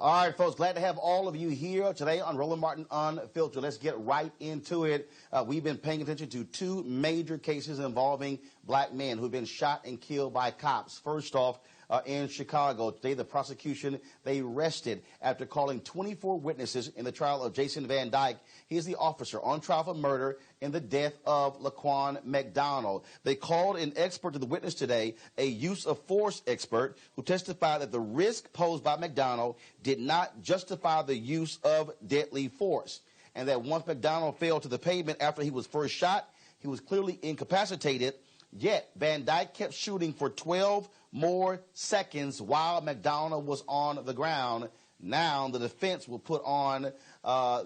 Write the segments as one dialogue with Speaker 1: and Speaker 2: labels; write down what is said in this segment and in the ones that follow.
Speaker 1: All right, folks, glad to have all of you here today on Roland Martin Unfiltered. Let's get right into it. We've been paying attention to two major cases involving black men who've been shot and killed by cops. First off, in Chicago. Today, the prosecution, they arrested after calling 24 witnesses in the trial of Jason Van Dyke. He is the officer on trial for murder in the death of Laquan McDonald. They called an expert to the witness today, a use of force expert, who testified that the risk posed by McDonald did not justify the use of deadly force, and that once McDonald fell to the pavement after he was first shot, he was clearly incapacitated. Yet Van Dyke kept shooting for 12 more seconds while McDonald was on the ground. Now the defense will put on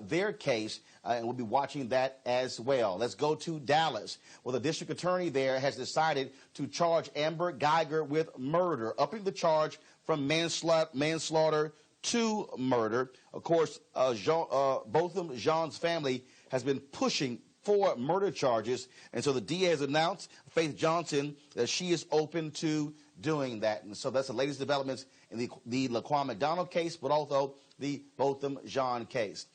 Speaker 1: their case, and we'll be watching that as well. Let's go to Dallas, where the district attorney there has decided to charge Amber Geiger with murder, upping the charge from manslaughter to murder. Of course, Botham Jean's family has been pushing for murder charges, and so the DA has announced, Faith Johnson, that she is open to doing that. And so that's the latest developments in the Laquan McDonald case, but also the Botham Jean case.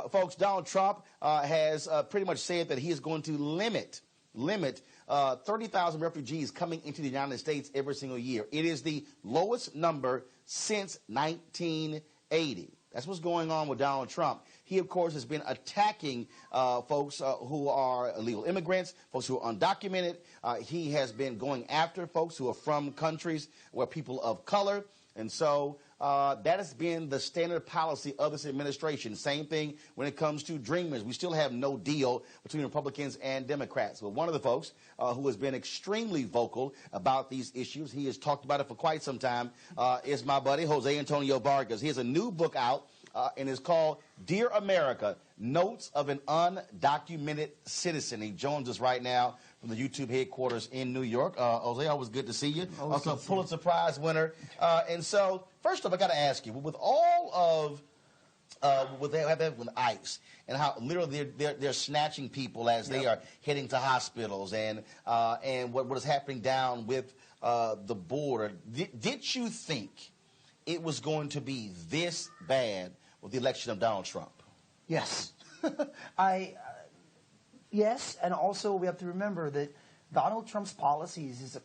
Speaker 1: Folks, Donald Trump has pretty much said that he is going to limit 30,000 refugees coming into the United States every single year. It is the lowest number since 1980. That's what's going on with Donald Trump. He, of course, has been attacking folks who are illegal immigrants, folks who are undocumented. He has been going after folks who are from countries where people of color. And so that has been the standard policy of this administration. Same thing when it comes to Dreamers. We still have no deal between Republicans and Democrats. But one of the folks who has been extremely vocal about these issues, he has talked about it for quite some time, is my buddy Jose Antonio Vargas. He has a new book out, and it's called Dear America, Notes of an Undocumented Citizen. He joins us right now from the YouTube headquarters in New York. Jose, always good to see you. Also a Pulitzer Prize winner. And so, first off, I got to ask you, with all of what they have with ICE and how literally they're snatching people as they are heading to hospitals, and what is happening down with the border, did you think it was going to be this bad with the election of Donald Trump?
Speaker 2: Yes. Yes, and also we have to remember that Donald Trump's policies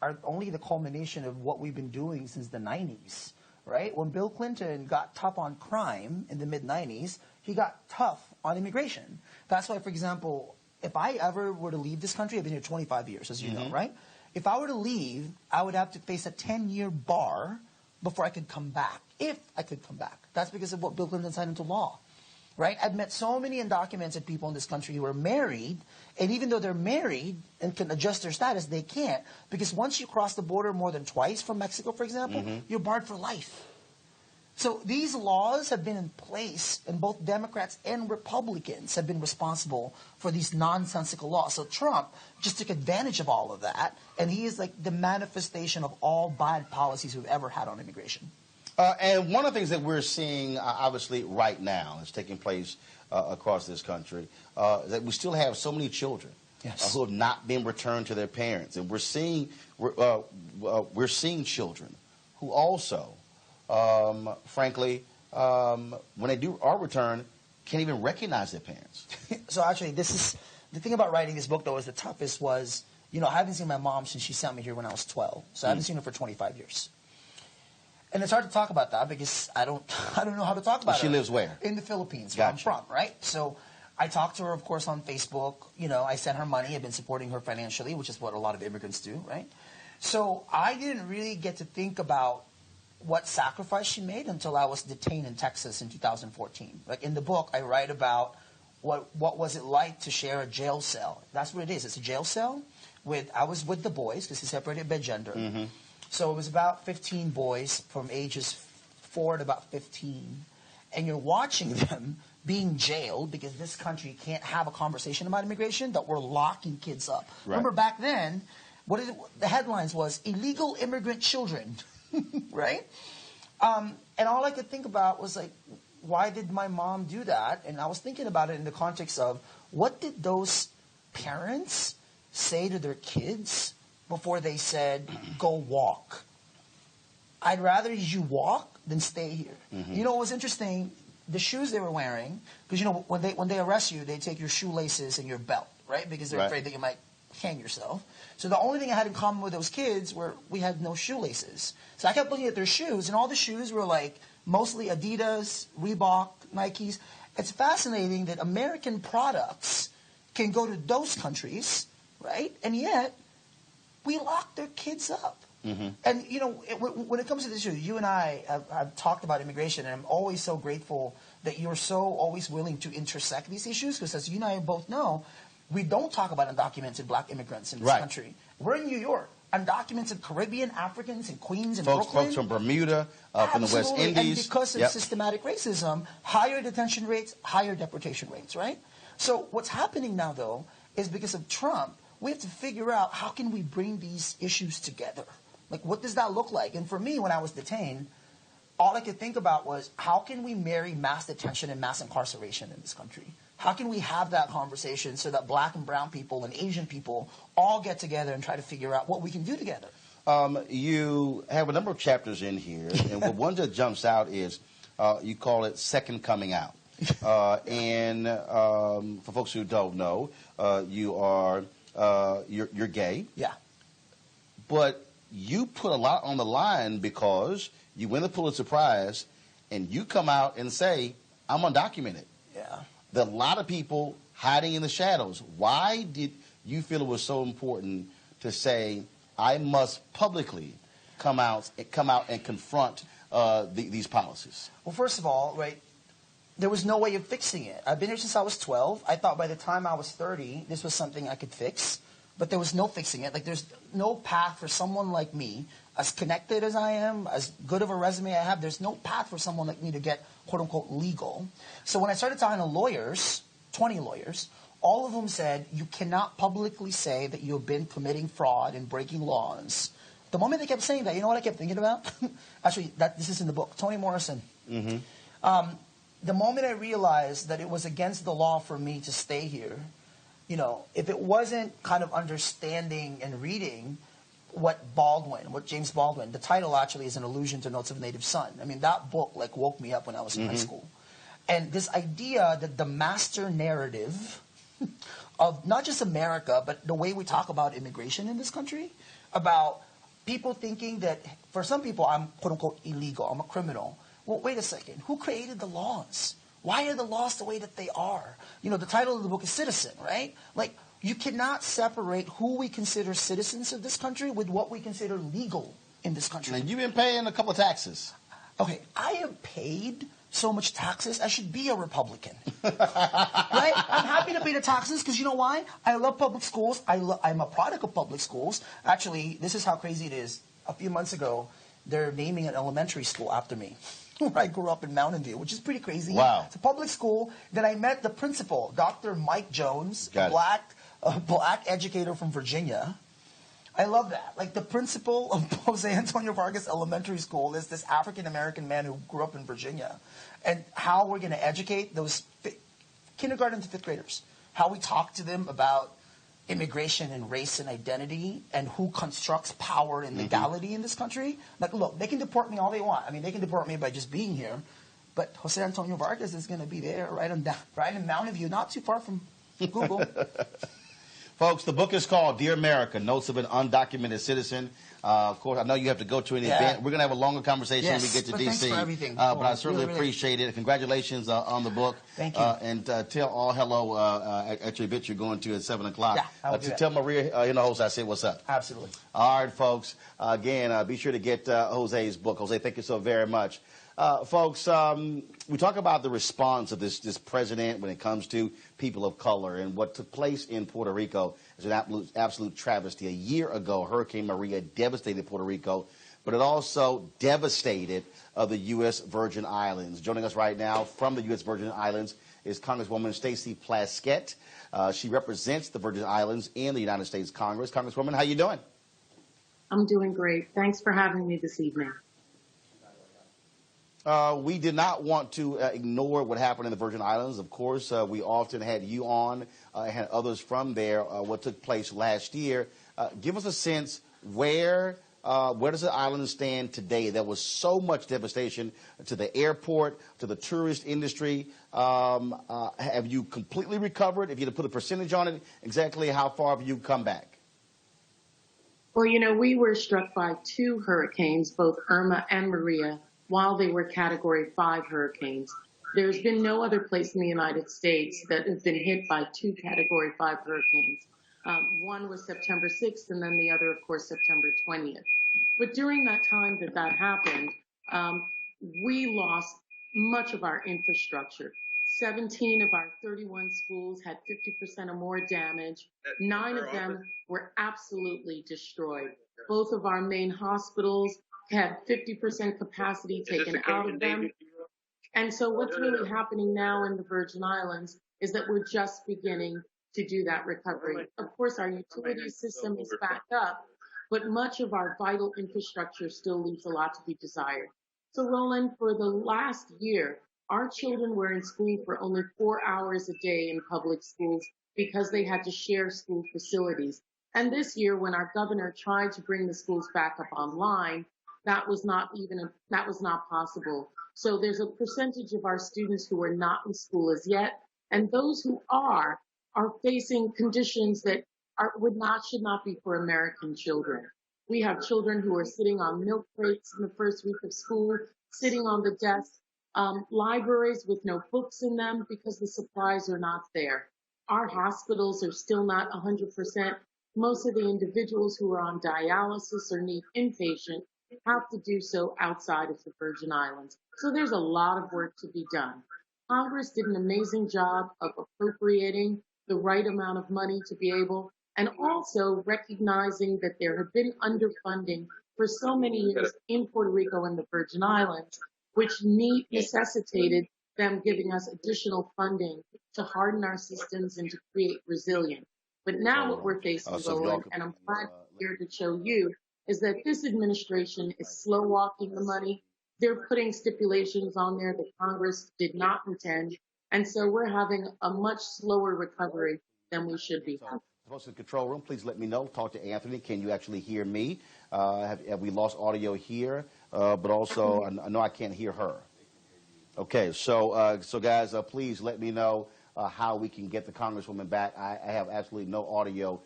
Speaker 2: are only the culmination of what we've been doing since the 90s, right? When Bill Clinton got tough on crime in the mid-90s, he got tough on immigration. That's why, for example, if I ever were to leave this country, I've been here 25 years, as you know, right? If I were to leave, I would have to face a 10-year bar before I could come back, if I could come back. That's because of what Bill Clinton signed into law. Right? I've met so many undocumented people in this country who are married, and even though they're married and can adjust their status, they can't. Because once you cross the border more than twice from Mexico, for example, you're barred for life. So these laws have been in place, and both Democrats and Republicans have been responsible for these nonsensical laws. So Trump just took advantage of all of that, and he is like the manifestation of all bad policies we've ever had on immigration.
Speaker 1: And one of the things that we're seeing, obviously, right now, is taking place across this country, that we still have so many children who have not been returned to their parents, and we're seeing children who also, frankly, when they are returned, can't even recognize their parents.
Speaker 2: So actually, this is the thing about writing this book. Though, is the toughest was, I haven't seen my mom since she sent me here when I was 12, so I haven't seen her for 25 years. And it's hard to talk about that because I don't know how to talk about it.
Speaker 1: She lives where?
Speaker 2: In the Philippines,
Speaker 1: where
Speaker 2: I'm from, right? So I talked to her, of course, on Facebook. I sent her money. I've been supporting her financially, which is what a lot of immigrants do, right? So I didn't really get to think about what sacrifice she made until I was detained in Texas in 2014. Like in the book, I write about what was it like to share a jail cell. That's what it is. It's a jail cell. I was with the boys because it's separated by gender. Mm-hmm. So it was about 15 boys from ages 4 to about 15. And you're watching them being jailed because this country can't have a conversation about immigration, that we're locking kids up. Right. Remember back then, the headlines was illegal immigrant children, right? And all I could think about was like, why did my mom do that? And I was thinking about it in the context of, what did those parents say to their kids before they said, go walk? I'd rather you walk than stay here. Mm-hmm. You know what was interesting? The shoes they were wearing, because when they arrest you, they take your shoelaces and your belt, right? Because they're afraid that you might hang yourself. So the only thing I had in common with those kids were we had no shoelaces. So I kept looking at their shoes, and all the shoes were like mostly Adidas, Reebok, Nikes. It's fascinating that American products can go to those countries, right? And yet we lock their kids up. Mm-hmm. And, when it comes to this issue, you and I have talked about immigration, and I'm always so grateful that you're so always willing to intersect these issues, because as you and I both know, we don't talk about undocumented black immigrants in this country. We're in New York. Undocumented Caribbean, Africans in Queens and Brooklyn.
Speaker 1: Folks from Bermuda, from the West Indies.
Speaker 2: And because of systematic racism, higher detention rates, higher deportation rates, right? So what's happening now, though, is because of Trump, we have to figure out how can we bring these issues together. Like, what does that look like? And for me, when I was detained, all I could think about was, how can we marry mass detention and mass incarceration in this country? How can we have that conversation so that black and brown people and Asian people all get together and try to figure out what we can do together?
Speaker 1: You have a number of chapters in here, and one that jumps out is you call it Second Coming Out. And for folks who don't know, you're gay.
Speaker 2: Yeah.
Speaker 1: But you put a lot on the line because you win the Pulitzer Prize, and you come out and say, I'm undocumented.
Speaker 2: Yeah.
Speaker 1: There are a lot of people hiding in the shadows. Why did you feel it was so important to say, I must publicly come out and confront these policies?
Speaker 2: Well, first of all, right, there was no way of fixing it. I've been here since I was 12. I thought by the time I was 30, this was something I could fix. But there was no fixing it. Like, there's no path for someone like me, as connected as I am, as good of a resume I have, there's no path for someone like me to get, quote-unquote, legal. So when I started talking to lawyers, 20 lawyers, all of them said, you cannot publicly say that you have been committing fraud and breaking laws. The moment they kept saying that, you know what I kept thinking about? Actually, this is in the book, Toni Morrison. Mm-hmm. The moment I realized that it was against the law for me to stay here, if it wasn't kind of understanding and reading what James Baldwin, the title actually is an allusion to Notes of a Native Son. I mean, that book woke me up when I was in high school. And this idea that the master narrative of not just America, but the way we talk about immigration in this country, about people thinking that for some people I'm, quote unquote, illegal, I'm a criminal. Well, wait a second. Who created the laws? Why are the laws the way that they are? The title of the book is Citizen, right? Like, you cannot separate who we consider citizens of this country with what we consider legal in this country.
Speaker 1: And you've been paying a couple of taxes.
Speaker 2: Okay, I have paid so much taxes, I should be a Republican. Right? I'm happy to pay the taxes because you know why? I love public schools. I'm a product of public schools. Actually, this is how crazy it is. A few months ago, they're naming an elementary school after me. Where I grew up in Mountain View, which is pretty crazy.
Speaker 1: Wow.
Speaker 2: It's a public school. Then I met the principal, Dr. Mike Jones, a black educator from Virginia. I love that. Like the principal of Jose Antonio Vargas Elementary School is this African-American man who grew up in Virginia. And how we're going to educate those kindergarten to fifth graders. How we talk to them about immigration and race and identity and who constructs power and legality in this country. Like, look, they can deport me all they want. I mean, they can deport me by just being here. But Jose Antonio Vargas is going to be there right in Mountain View, not too far from Google.
Speaker 1: Folks, the book is called Dear America, Notes of an Undocumented Citizen. Of course, I know you have to go to an event. We're going to have a longer conversation when we get to D.C.
Speaker 2: Thanks for everything.
Speaker 1: But I certainly appreciate it. Congratulations on the book.
Speaker 2: Thank you.
Speaker 1: And tell all hello at your event you're going to at 7 o'clock.
Speaker 2: Yeah, I will do that.
Speaker 1: Tell Maria, host, I said what's up.
Speaker 2: Absolutely.
Speaker 1: All right, folks. Again, be sure to get Jose's book. Jose, thank you so very much. Folks, we talk about the response of this president when it comes to people of color, and what took place in Puerto Rico is an absolute travesty. A year ago, Hurricane Maria devastated Puerto Rico, but it also devastated the U.S. Virgin Islands. Joining us right now from the U.S. Virgin Islands is Congresswoman Stacey Plaskett. She represents the Virgin Islands in the United States Congress. Congresswoman, how you doing?
Speaker 3: I'm doing great. Thanks for having me this evening.
Speaker 1: We did not want to ignore what happened in the Virgin Islands. Of course, we often had you on, had others from there, what took place last year. Give us a sense where does the island stand today? There was so much devastation to the airport, to the tourist industry. Have you completely recovered? If you had to put a percentage on it, exactly how far have you come back?
Speaker 3: Well, we were struck by two hurricanes, both Irma and Maria, while they were Category 5 hurricanes. There's been no other place in the United States that has been hit by two Category 5 hurricanes. One was September 6th, and then the other, of course, September 20th. But during that time that happened, we lost much of our infrastructure. 17 of our 31 schools had 50% or more damage. 9 of them were absolutely destroyed. Both of our main hospitals had 50% capacity taken out of them. And so what's really happening now in the Virgin Islands is that we're just beginning to do that recovery. Of course, our utility system is back up, but much of our vital infrastructure still leaves a lot to be desired. So Roland, for the last year, our children were in school for only 4 hours a day in public schools because they had to share school facilities. And this year, when our governor tried to bring the schools back up online, that was not possible. So there's a percentage of our students who are not in school as yet, and those who are facing conditions that should not be for American children. We have children who are sitting on milk crates in the first week of school, sitting on the desk, libraries with no books in them because the supplies are not there. Our hospitals are still not 100%. Most of the individuals who are on dialysis or need inpatient have to do so outside of the Virgin Islands. So there's a lot of work to be done. Congress did an amazing job of appropriating the right amount of money to be able, and also recognizing that there had been underfunding for so many years in Puerto Rico and the Virgin Islands, which necessitated them giving us additional funding to harden our systems and to create resilience. But now what we're facing, Roland, and I'm glad here to show you, is that this administration is slow walking the money. They're putting stipulations on there that Congress did not intend. And so we're having a much slower recovery than we should be.
Speaker 1: Folks in the control room, please let me know. Talk to Anthony. Can you actually hear me? Have we lost audio here? But also, I know I can't hear her. Okay, so guys, please let me know how we can get the Congresswoman back. I have absolutely no audio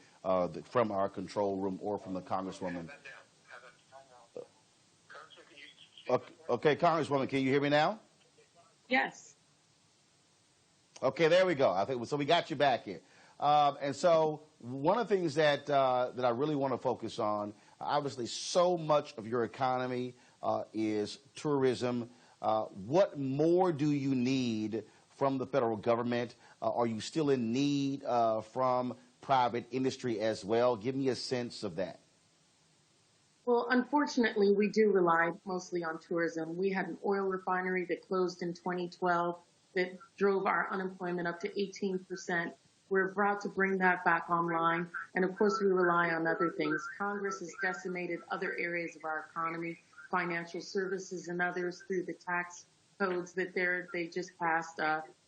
Speaker 1: from our control room or from the Congresswoman. Okay, Congresswoman, can you hear me now?
Speaker 3: Yes.
Speaker 1: Okay, there we go. I think so. We got you back here. And so one of the things that I really want to focus on, Obviously, so much of your economy is tourism. What more do you need from the federal government? Are you still in need from private industry as well? Give me a sense of that.
Speaker 3: Well, unfortunately, we do rely mostly on tourism. We had an oil refinery that closed in 2012 that drove our unemployment up to 18%. We're about to bring that back online. And of course, we rely on other things. Congress has decimated other areas of our economy, financial services and others through the tax codes that they just passed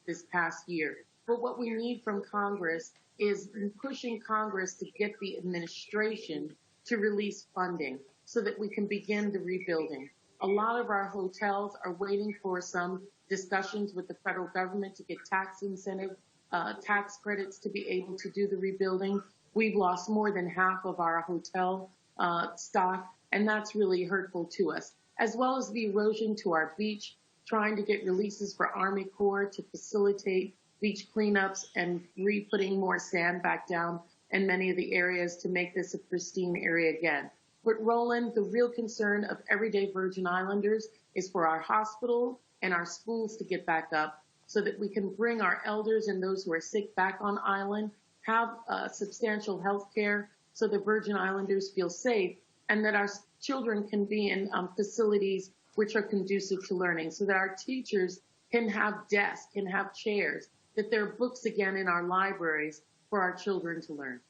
Speaker 3: this past year. But what we need from Congress is pushing Congress to get the administration to release funding so that we can begin the rebuilding. A lot of our hotels are waiting for some discussions with the federal government to get tax incentive, tax credits to be able to do the rebuilding. We've lost more than half of our hotel stock, and that's really hurtful to us, as well as the erosion to our beach, trying to get releases for Army Corps to facilitate beach cleanups and re-putting more sand back down in many of the areas to make this a pristine area again. But Roland, the real concern of everyday Virgin Islanders is for our hospital and our schools to get back up so that we can bring our elders and those who are sick back on island, have substantial health care so the Virgin Islanders feel safe, and that our children can be in facilities which are conducive to learning, so that our teachers can have desks, can have chairs, that there are books again in our libraries for our children to learn.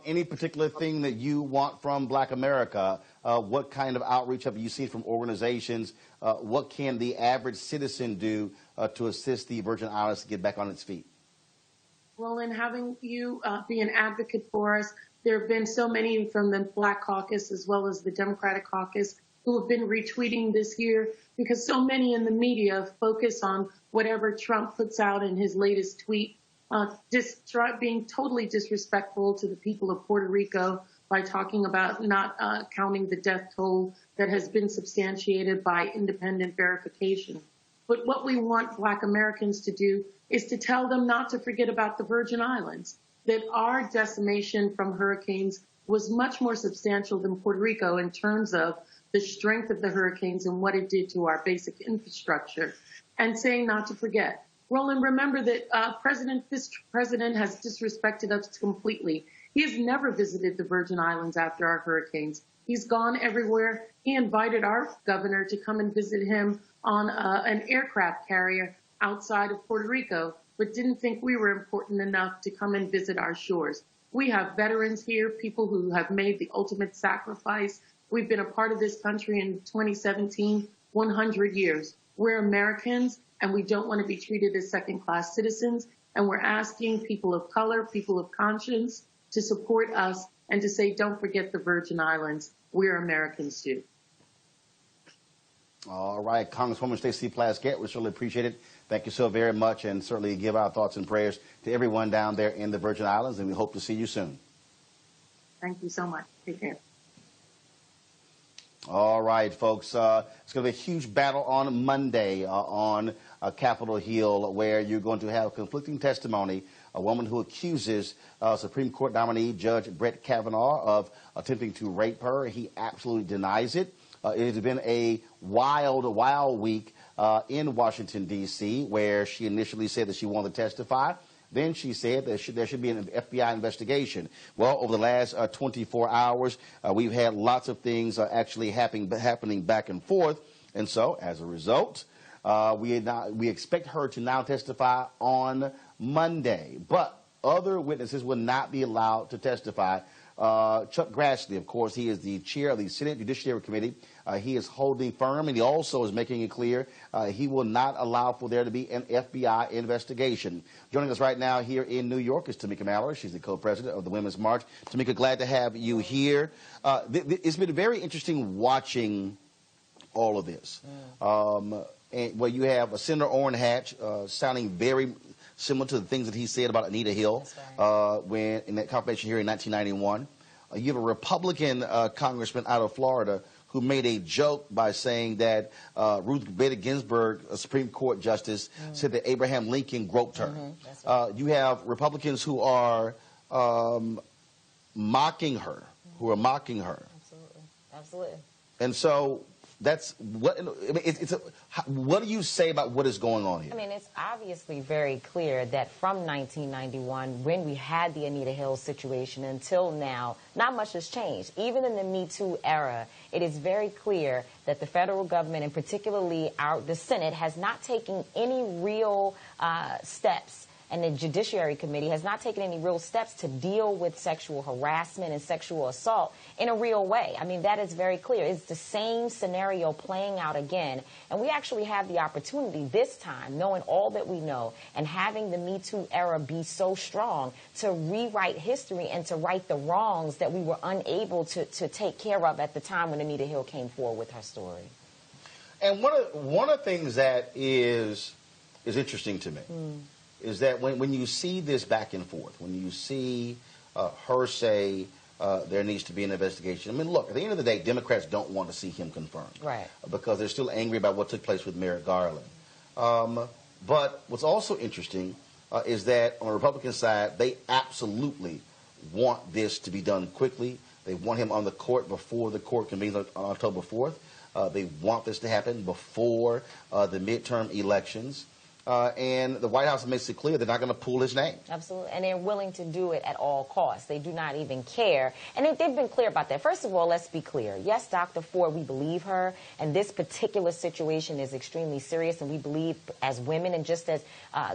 Speaker 1: Any particular thing that you want from Black America? What kind of outreach have you seen from organizations? What can the average citizen do to assist the Virgin Islands to get back on its feet?
Speaker 3: Well, in having you be an advocate for us, there have been so many from the Black Caucus as well as the Democratic Caucus who have been retweeting this year, because so many in the media focus on whatever Trump puts out in his latest tweet, being totally disrespectful to the people of Puerto Rico by talking about not counting the death toll that has been substantiated by independent verification. But what we want Black Americans to do is to tell them not to forget about the Virgin Islands, that our decimation from hurricanes was much more substantial than Puerto Rico in terms of the strength of the hurricanes and what it did to our basic infrastructure, and saying not to forget. Roland, remember that this president has disrespected us completely. He has never visited the Virgin Islands after our hurricanes. He's gone everywhere. He invited our governor to come and visit him on an aircraft carrier outside of Puerto Rico, but didn't think we were important enough to come and visit our shores. We have veterans here, people who have made the ultimate sacrifice. We've been a part of this country in 2017, 100 years. We're Americans, and we don't want to be treated as second-class citizens. And we're asking people of color, people of conscience, to support us and to say, don't forget the Virgin Islands. We're Americans, too.
Speaker 1: All right, Congresswoman Stacey Plaskett, we certainly appreciate it. Thank you so very much, and certainly give our thoughts and prayers to everyone down there in the Virgin Islands, and we hope to see you soon.
Speaker 3: Thank you so much. Take care.
Speaker 1: All right, folks. It's going to be a huge battle on Monday on Capitol Hill, where you're going to have conflicting testimony. A woman who accuses Supreme Court nominee Judge Brett Kavanaugh of attempting to rape her. He absolutely denies it. It has been a wild week in Washington, D.C., where she initially said that she wanted to testify. Then she said that there should be an FBI investigation. Well, over the last 24 hours, we've had lots of things actually happening back and forth. And so, as a result, we expect her to now testify on Monday. But other witnesses will not be allowed to testify. Chuck Grassley, of course, he is the chair of the Senate Judiciary Committee. He is holding firm, and he also is making it clear he will not allow for there to be an FBI investigation. Joining us right now here in New York is Tamika Mallory. She's the co-president of the Women's March. Tamika, glad to have you here. It's been very interesting watching all of this. Where you have Senator Orrin Hatch sounding very similar to the things that he said about Anita Hill when in that confirmation hearing in 1991. You have a Republican congressman out of Florida who made a joke by saying that Ruth Bader Ginsburg, a Supreme Court justice, said that Abraham Lincoln groped her. You have Republicans who are mocking her, who are mocking her.
Speaker 4: Absolutely. Absolutely.
Speaker 1: And so that's what. I mean, what do you say about what is going on here?
Speaker 4: I mean, it's obviously very clear that from 1991, when we had the Anita Hill situation, until now, not much has changed. Even in the Me Too era, it is very clear that the federal government, and particularly the Senate, has not taken any real steps, and the Judiciary Committee has not taken any real steps to deal with sexual harassment and sexual assault in a real way. I mean, that is very clear. It's the same scenario playing out again. And we actually have the opportunity this time, knowing all that we know, and having the Me Too era be so strong, to rewrite history and to right the wrongs that we were unable to take care of at the time when Anita Hill came forward with her story.
Speaker 1: And one of the things that is interesting to me is that when you see this back and forth, when you see her say there needs to be an investigation. I mean, look, at the end of the day, Democrats don't want to see him confirmed.
Speaker 4: Right.
Speaker 1: Because they're still angry about what took place with Merrick Garland. But what's also interesting is that on the Republican side, they absolutely want this to be done quickly. They want him on the court before the court convenes on October 4th. They want this to happen before the midterm elections. And the White House makes it clear they're not going to pull his name.
Speaker 4: Absolutely. And they're willing to do it at all costs. They do not even care. And they've been clear about that. First of all, let's be clear. Yes, Dr. Ford, we believe her. And this particular situation is extremely serious. And we believe as women and just as,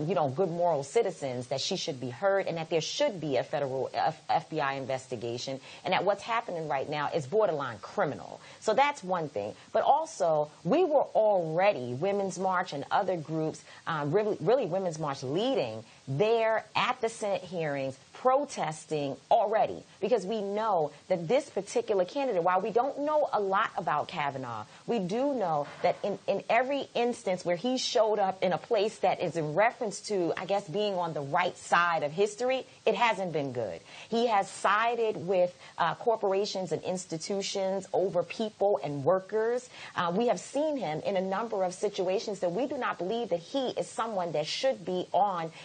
Speaker 4: good moral citizens that she should be heard and that there should be a federal FBI investigation. And that what's happening right now is borderline criminal. So that's one thing. But also, we were already, Women's March and other groups, really Women's March leading there at the Senate hearings, protesting already, because we know that this particular candidate, while we don't know a lot about Kavanaugh, we do know that in every instance where he showed up in a place that is in reference to, I guess, being on the right side of history, it hasn't been good. He has sided with corporations and institutions over people and workers. We have seen him in a number of situations that we do not believe that he is someone that should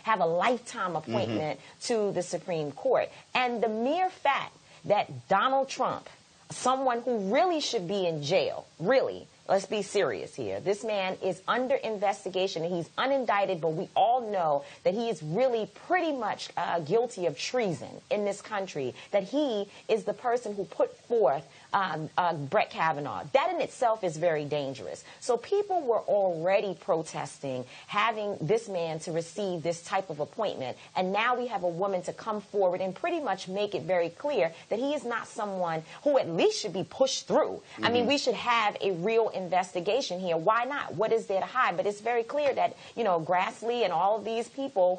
Speaker 4: have a lifetime appointment to the Supreme Court. And the mere fact that Donald Trump, someone who really should be in jail, really, let's be serious here. This man is under investigation. He's unindicted, but we all know that he is really pretty much guilty of treason in this country, that he is the person who put forth Brett Kavanaugh. That in itself is very dangerous. So people were already protesting having this man to receive this type of appointment. And now we have a woman to come forward and pretty much make it very clear that he is not someone who at least should be pushed through. I mean, we should have a real investigation here. Why not? What is there to hide? But it's very clear that, Grassley and all of these people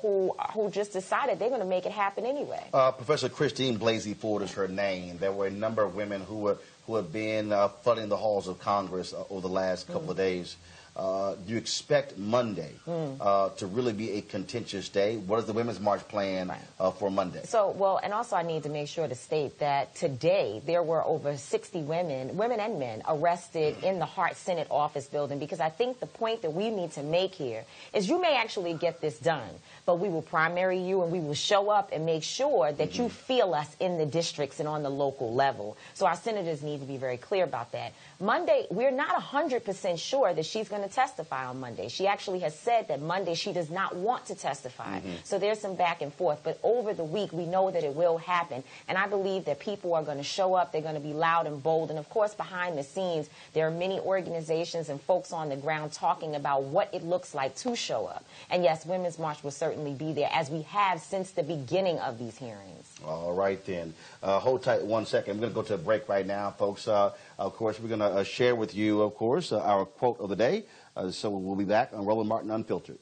Speaker 4: who just decided they're going to make it happen anyway.
Speaker 1: Professor Christine Blasey Ford is her name. There were a number of women who have been flooding the halls of Congress over the last couple of days. Do you expect Monday to really be a contentious day? What is the Women's March plan for Monday?
Speaker 4: So, and also I need to make sure to state that today there were over 60 women and men, arrested in the Hart Senate office building, because I think the point that we need to make here is you may actually get this done, but we will primary you and we will show up and make sure that you feel us in the districts and on the local level. So our senators need to be very clear about that. Monday, we're not 100% sure that she's going to testify on Monday. She actually has said that Monday she does not want to testify. So there's some back and forth. But over the week, we know that it will happen. And I believe that people are going to show up. They're going to be loud and bold. And, of course, behind the scenes, there are many organizations and folks on the ground talking about what it looks like to show up. And, yes, Women's March will certainly be there, as we have since the beginning of these hearings.
Speaker 1: All right, then. Hold tight 1 second. We're going to go to a break right now, folks. Of course, we're going to share with you, of course, our quote of the day. So we'll be back on Roland Martin Unfiltered.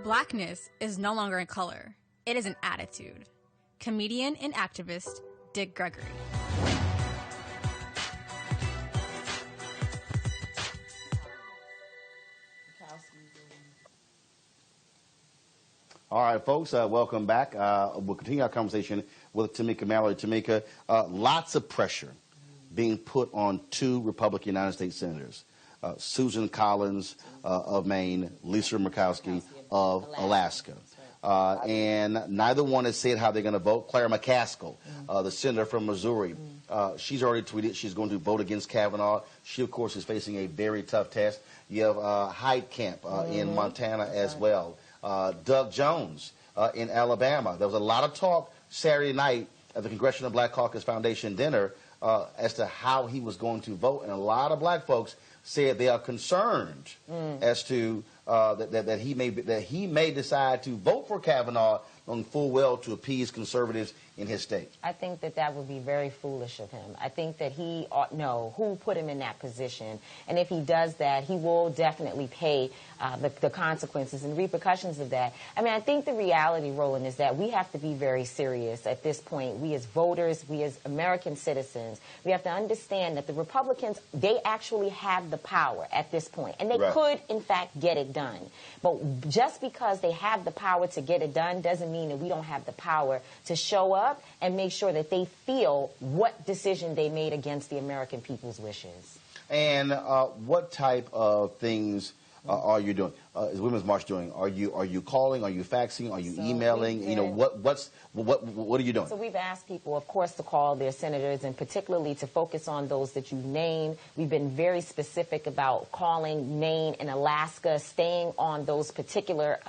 Speaker 5: Blackness is no longer a color. It is an attitude. Comedian and activist Dick Gregory.
Speaker 1: All right, folks, welcome back. We'll continue our conversation with Tamika Mallory. Tamika, lots of pressure being put on two Republican United States senators, Susan Collins of Maine, Lisa Murkowski of Alaska. And neither one has said how they're going to vote. Claire McCaskill, the senator from Missouri, she's already tweeted she's going to vote against Kavanaugh. She, of course, is facing a very tough test. You have Heitkamp in Montana as well. Doug Jones in Alabama. There was a lot of talk Saturday night at the Congressional Black Caucus Foundation dinner as to how he was going to vote, and a lot of black folks said they are concerned as to that he may decide to vote for Kavanaugh on full well to appease conservatives in his state.
Speaker 4: I think that would be very foolish of him. I think that he ought to know who put him in that position, and if he does that, he will definitely pay the consequences and repercussions of that. I mean, I think the reality, Roland, is that we have to be very serious at this point. We as voters, we as American citizens, we have to understand that the Republicans, they actually have the power at this point, and they could, in fact, get it done. But just because they have the power to get it done doesn't mean that we don't have the power to show up and make sure that they feel what decision they made against the American people's wishes.
Speaker 1: And what type of things are you doing? Is Women's March doing? Are you calling? Are you faxing? Are you emailing? You know, what are you doing?
Speaker 4: So we've asked people, of course, to call their senators, and particularly to focus on those that you named. We've been very specific about calling Maine and Alaska, staying on those particular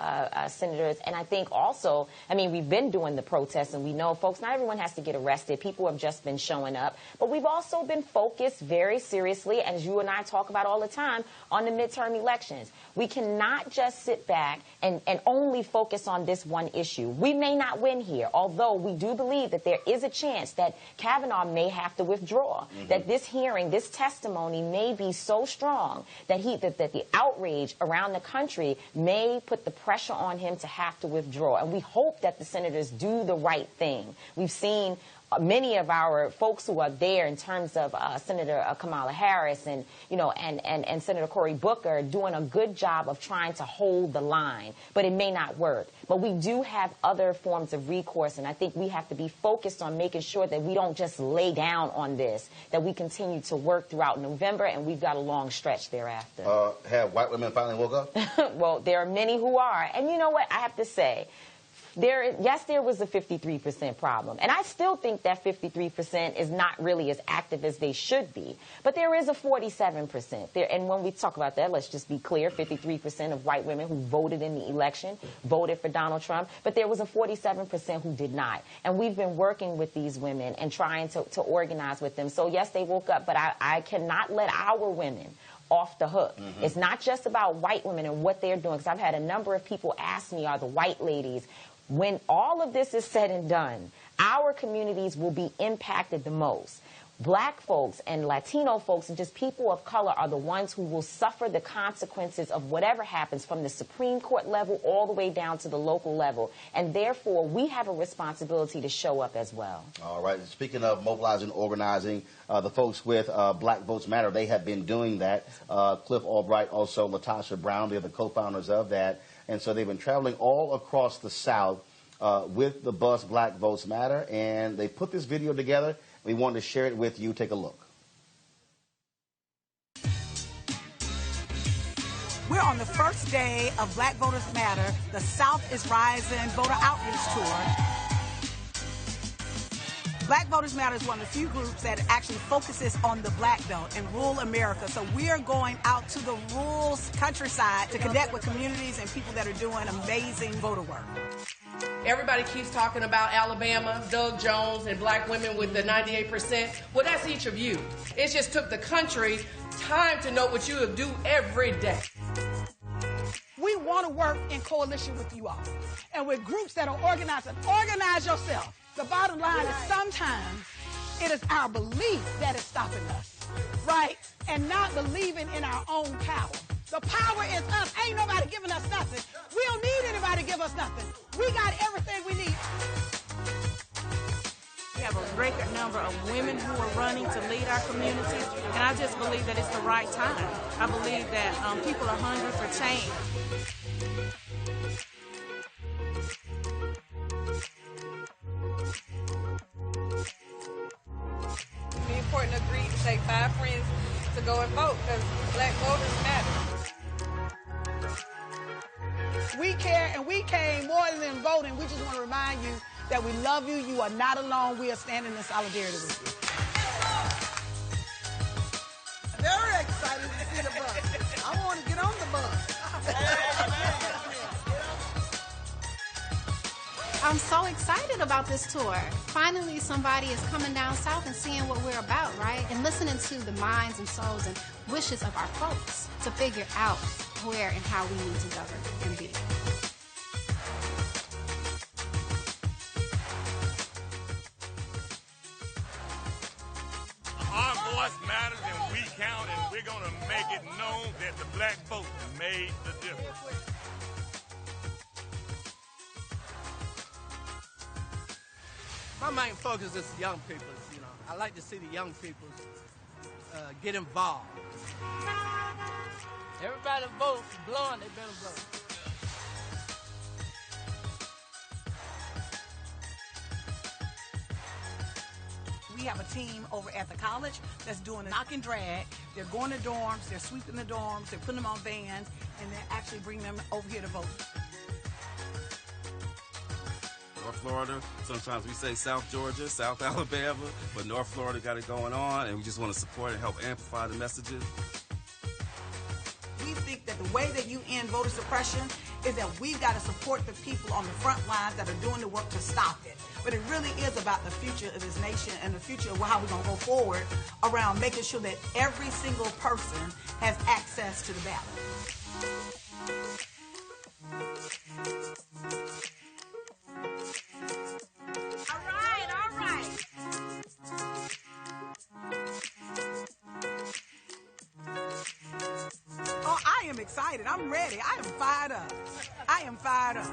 Speaker 4: senators. And I think also, I mean, we've been doing the protests, and we know, folks, not everyone has to get arrested. People have just been showing up. But we've also been focused very seriously, as you and I talk about all the time, on the midterm elections. We cannot just sit back and only focus on this one issue. We may not win here, although we do believe that there is a chance that Kavanaugh may have to withdraw, that this hearing, this testimony may be so strong that the outrage around the country may put the pressure on him to have to withdraw. And we hope that the senators do the right thing. We've seen many of our folks who are there, in terms of Senator Kamala Harris and Senator Cory Booker, doing a good job of trying to hold the line, but it may not work. But we do have other forms of recourse, and I think we have to be focused on making sure that we don't just lay down on this, that we continue to work throughout November, and we've got a long stretch thereafter.
Speaker 1: Have white women finally woke up?
Speaker 4: Well, there are many who are, and you know what, I have to say, yes, there was a 53% problem. And I still think that 53% is not really as active as they should be. But there is a 47% there. And when we talk about that, let's just be clear, 53% of white women who voted in the election voted for Donald Trump. But there was a 47% who did not. And we've been working with these women and trying to organize with them. So, yes, they woke up, but I cannot let our women off the hook. It's not just about white women and what they're doing. Because I've had a number of people ask me, are the white ladies, when all of this is said and done, our communities will be impacted the most. Black folks and Latino folks and just people of color are the ones who will suffer the consequences of whatever happens, from the Supreme Court level all the way down to the local level. And therefore, we have a responsibility to show up as well. All
Speaker 1: right. Speaking of mobilizing, organizing, the folks with Black Votes Matter, they have been doing that. Cliff Albright, also Latasha Brown, they're the co-founders of that. And so they've been traveling all across the South with the bus Black Votes Matter, and they put this video together. We wanted to share it with you. Take a look.
Speaker 6: We're on the first day of Black Voters Matter, the South is Rising voter outreach tour. Black Voters Matter is one of the few groups that actually focuses on the Black Belt in rural America. So we are going out to the rural countryside to connect with communities and people that are doing amazing voter work.
Speaker 7: Everybody keeps talking about Alabama, Doug Jones, and black women with the 98%. Well, that's each of you. It just took the country time to know what you do every day.
Speaker 6: We want to work in coalition with you all and with groups that are organized. Organize yourself. The bottom line is sometimes it is our belief that is stopping us, right? And not believing in our own power. The power is us. Ain't nobody giving us nothing. We don't need anybody to give us nothing. We got everything we need.
Speaker 8: We have a record number of women who are running to lead our communities, and I just believe that it's the right time. I believe that people are hungry for change.
Speaker 9: Me and Courtney agreed to take 5 friends
Speaker 8: to go and vote because black voters matter.
Speaker 6: We care, and we came more than voting. We just want to remind you that we love you. You are not alone. We are standing in solidarity with you.
Speaker 9: Very excited to see the bus. I want to get on the bus.
Speaker 10: I'm so excited about this tour. Finally, somebody is coming down south and seeing what we're about, right? And listening to the minds and souls and wishes of our folks to figure out where and how we need to govern and be.
Speaker 11: Our voice matters and we count, and we're going to make it known that the black vote made the difference.
Speaker 9: My main focus is young people. You know, I like to see the young people get involved. Everybody vote, blowing, they better vote.
Speaker 6: We have a team over at the college that's doing a knock and drag. They're going to dorms, they're sweeping the dorms, they're putting them on vans, and they're actually bringing them over here to vote.
Speaker 12: North Florida, sometimes we say South Georgia, South Alabama, but North Florida got it going on, and we just want to support and help amplify the messages.
Speaker 6: We think that the way that you end voter suppression is that we've got to support the people on the front lines that are doing the work to stop it. But it really is about the future of this nation and the future of how we're going to go forward around making sure that every single person has access to the ballot.
Speaker 10: All right.
Speaker 6: Oh, I am excited. I'm ready. I am fired up. I am fired up.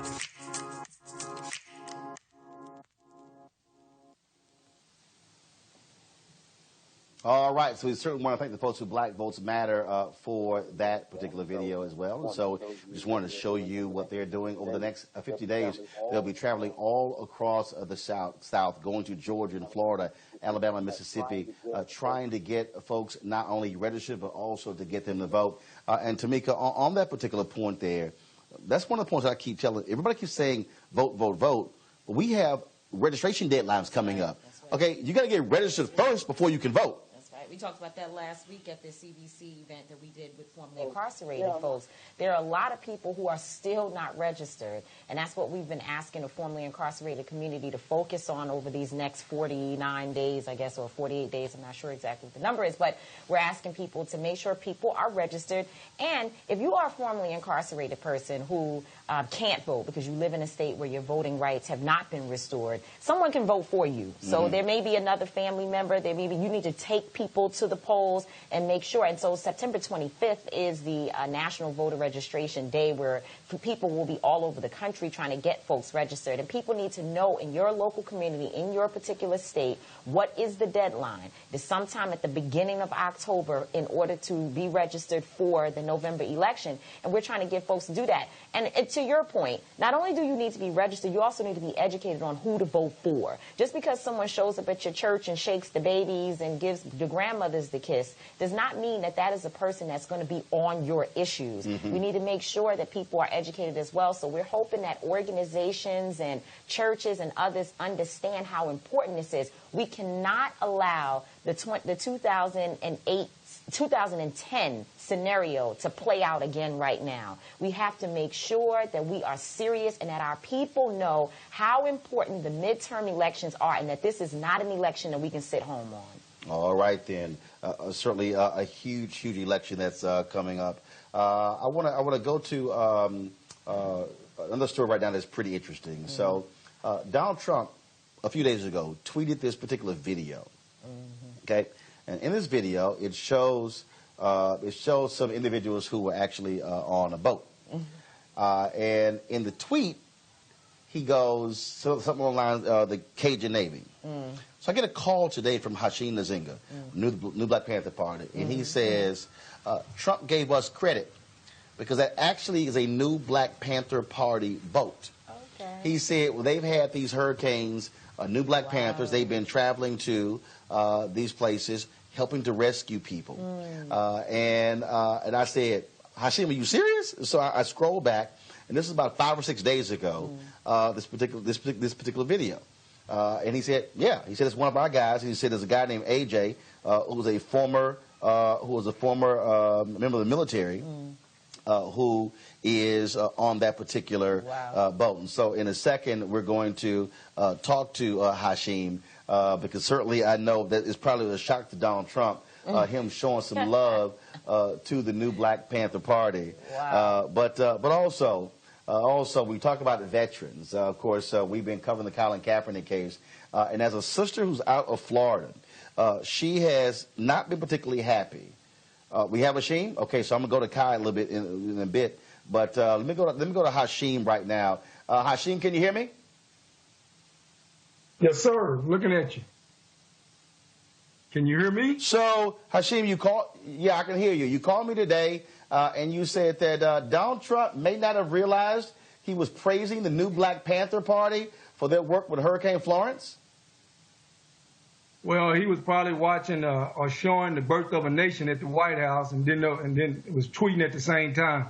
Speaker 1: All right, so we certainly want to thank the folks who Black Votes Matter for that particular video as well. And so we just wanted to show you what they're doing over the next 50 days. They'll be traveling all across the South, going to Georgia and Florida, Alabama, Mississippi, trying to get folks not only registered, but also to get them to vote. And Tamika, on that particular point there, that's one of the points I keep telling. Everybody keeps saying vote, vote, vote. But we have registration deadlines coming up. Okay, you got to get registered first before you can vote.
Speaker 4: We talked about that last week at the CBC event that we did with formerly incarcerated folks. There are a lot of people who are still not registered, and that's what we've been asking the formerly incarcerated community to focus on over these next 49 days, I guess, or 48 days. I'm not sure exactly what the number is, but we're asking people to make sure people are registered. And if you are a formerly incarcerated person who can't vote because you live in a state where your voting rights have not been restored, someone can vote for you. So there may be another family member. There may be, you need to take people to the polls and make sure. And so September 25th is the National Voter Registration Day, where people will be all over the country trying to get folks registered. And people need to know in your local community, in your particular state, what is the deadline. It's sometime at the beginning of October in order to be registered for the November election. And we're trying to get folks to do that. And to your point, not only do you need to be registered, you also need to be educated on who to vote for. Just because someone shows up at your church and shakes the babies and gives the grandmothers the kiss does not mean that that is a person that's going to be on your issues. We need to make sure that people are educated as well. So we're hoping that organizations and churches and others understand how important this is. We cannot allow the 2010 scenario to play out again right now. We have to make sure that we are serious and that our people know how important the midterm elections are, and that this is not an election that we can sit home on.
Speaker 1: All right, then. Certainly a huge election that's coming up. I want to go to another story right now that's pretty interesting. So Donald Trump, a few days ago, tweeted this particular video. Okay, and in this video, it shows some individuals who were actually on a boat. And in the tweet, he goes something along the lines of the Cajun Navy. So I get a call today from Hashim Nzinga, new Black Panther Party, and he says Trump gave us credit because that actually is a new Black Panther Party boat. Okay. He said, well, they've had these hurricanes, new Black Panthers. They've been traveling to these places. helping to rescue people. And I said, Hashim, are you serious? So I scrolled back, and this is about 5 or 6 days ago. This particular video, and he said, yeah, he said it's one of our guys. He said there's a guy named AJ who was a former member of the military. Who is on that particular boat. And so in a second, we're going to talk to Hashim, because certainly I know that it's probably a shock to Donald Trump, him showing some love to the new Black Panther Party. But also we talk about the veterans. Of course, we've been covering the Colin Kaepernick case. And as a sister who's out of Florida, she has not been particularly happy. We have Hashim? Okay, so I'm going to go to Kai a little bit in a bit. But let me go to Hashim right now. Hashim, can you hear me?
Speaker 13: Yes, sir. Looking at you. Can you hear me?
Speaker 1: So, Hashim, you called. Yeah, I can hear you. You called me today, and you said that Donald Trump may not have realized he was praising the new Black Panther Party for their work with Hurricane Florence.
Speaker 13: Well, he was probably watching or showing the birth of a nation at the White House, and then was tweeting at the same time.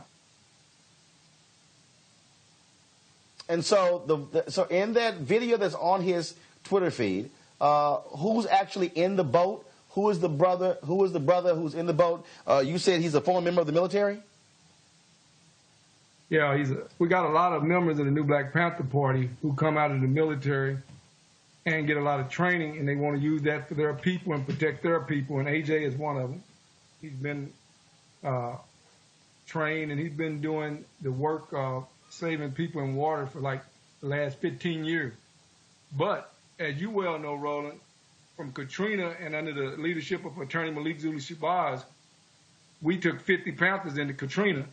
Speaker 1: And so, so in that video that's on his Twitter feed, who's actually in the boat? Who is the brother? Who is the brother who's in the boat? You said he's a former member of the military?
Speaker 13: Yeah, we got a lot of members of the new Black Panther Party who come out of the military and get a lot of training, and they want to use that for their people and protect their people, and AJ is one of them. He's been trained, and he's been doing the work of saving people in water for like the last 15 years. But as you well know, Roland, from Katrina and under the leadership of Attorney Malik Zuli Shabazz, we took 50 Panthers into Katrina.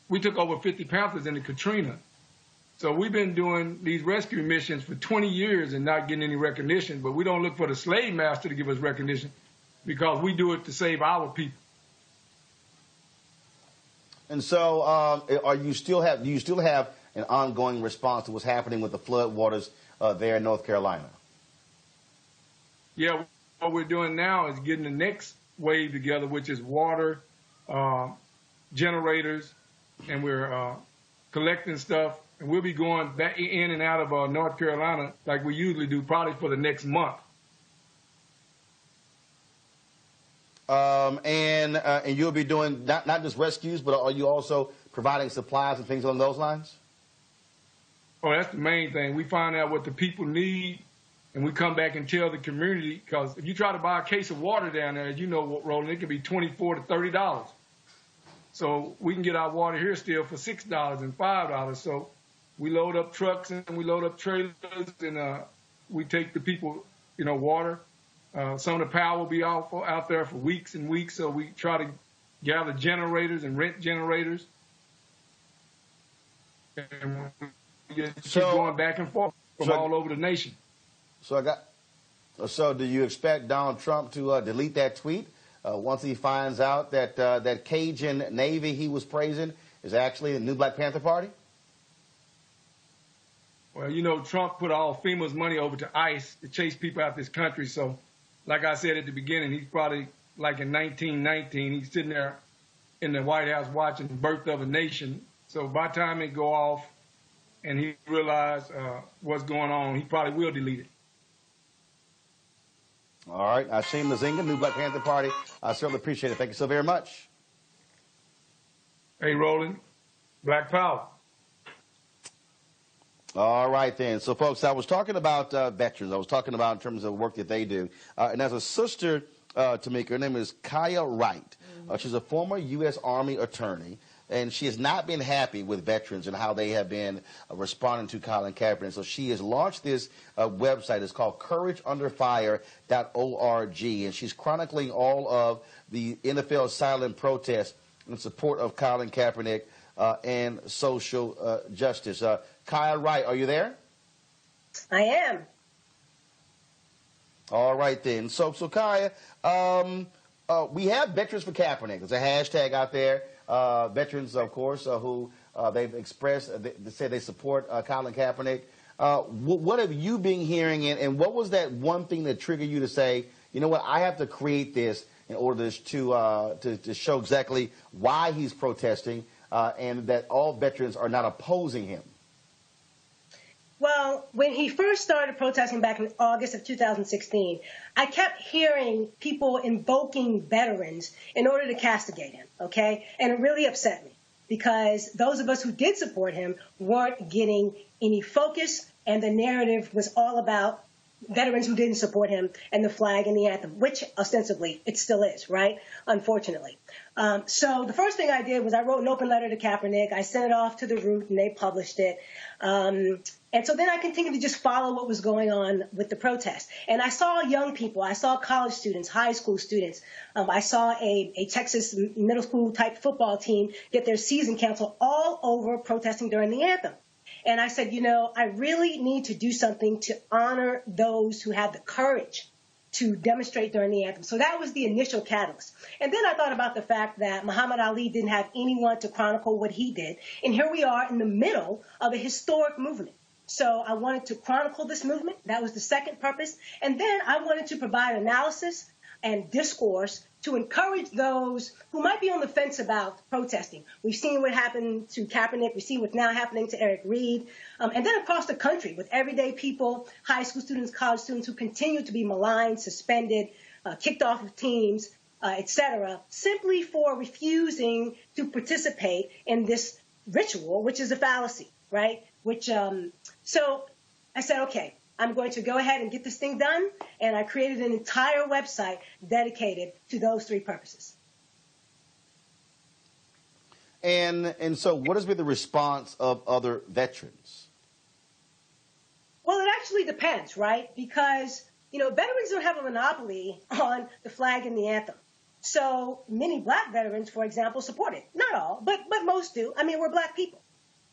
Speaker 13: We took over 50 Panthers into Katrina. So we've been doing these rescue missions for 20 years and not getting any recognition, but we don't look for the slave master to give us recognition because we do it to save our people.
Speaker 1: And so do you still have an ongoing response to what's happening with the flood waters there in North Carolina?
Speaker 13: Yeah, what we're doing now is getting the next wave together, which is water, generators, and we're collecting stuff. And we'll be going back in and out of North Carolina like we usually do, probably for the next month.
Speaker 1: And you'll be doing not just rescues, but are you also providing supplies and things along those lines?
Speaker 13: Oh, that's the main thing. We find out what the people need, and we come back and tell the community, because if you try to buy a case of water down there, as you know, Roland, it can be $24 to $30. So we can get our water here still for $6 and $5. So we load up trucks and we load up trailers, and we take the people, water. Some of the power will be out there for weeks and weeks, so we try to gather generators and rent generators. And we just keep going back and forth from all over the nation.
Speaker 1: So do you expect Donald Trump to delete that tweet once he finds out that that Cajun Navy he was praising is actually the new Black Panther Party?
Speaker 13: Well, Trump put all FEMA's money over to ICE to chase people out of this country. So, like I said at the beginning, he's probably like in 1919, he's sitting there in the White House watching the birth of a nation. So by the time it go off and he realizes what's going on, he probably will delete it.
Speaker 1: All right. Hashim Mazinga, new Black Panther Party. I certainly appreciate it. Thank you so very much.
Speaker 13: Hey, Roland. Black Power.
Speaker 1: All right, then. So, folks, I was talking about veterans. I was talking about in terms of the work that they do. And as a sister to me, her name is Kaya Wright. She's a former U.S. Army attorney, and she has not been happy with veterans and how they have been responding to Colin Kaepernick. So she has launched this website. It's called CourageUnderFire.org, and she's chronicling all of the NFL silent protests in support of Colin Kaepernick and social justice. Kaya Wright, are you there?
Speaker 14: I am.
Speaker 1: All right, then. So Kaya, we have Veterans for Kaepernick. There's a hashtag out there. Veterans, of course, who they've expressed, they said they support Colin Kaepernick. What have you been hearing, and what was that one thing that triggered you to say, you know what, I have to create this in order to show exactly why he's protesting and that all veterans are not opposing him?
Speaker 14: Well, when he first started protesting back in August of 2016, I kept hearing people invoking veterans in order to castigate him, okay? And it really upset me because those of us who did support him weren't getting any focus, and the narrative was all about veterans who didn't support him and the flag and the anthem, which ostensibly it still is, right? Unfortunately. So the first thing I did was I wrote an open letter to Kaepernick. I sent it off to The Root, and they published it. And so then I continued to just follow what was going on with the protest. And I saw young people. I saw college students, high school students. I saw a Texas middle school type football team get their season canceled all over protesting during the anthem. And I said, you know, I really need to do something to honor those who had the courage to demonstrate during the anthem. So that was the initial catalyst. And then I thought about the fact that Muhammad Ali didn't have anyone to chronicle what he did. And here we are in the middle of a historic movement. So I wanted to chronicle this movement. That was the second purpose. And then I wanted to provide analysis and discourse to encourage those who might be on the fence about protesting. We've seen what happened to Kaepernick. We see what's now happening to Eric Reed. And then across the country with everyday people, high school students, college students who continue to be maligned, suspended, kicked off of teams, et cetera, simply for refusing to participate in this ritual, which is a fallacy, right? So I said, okay, I'm going to go ahead and get this thing done, and I created an entire website dedicated to those three purposes.
Speaker 1: And so what has been the response of other veterans?
Speaker 14: Well, it actually depends, right? Because, you know, veterans don't have a monopoly on the flag and the anthem. So many black veterans, for example, support it. Not all, but most do. I mean, we're black people.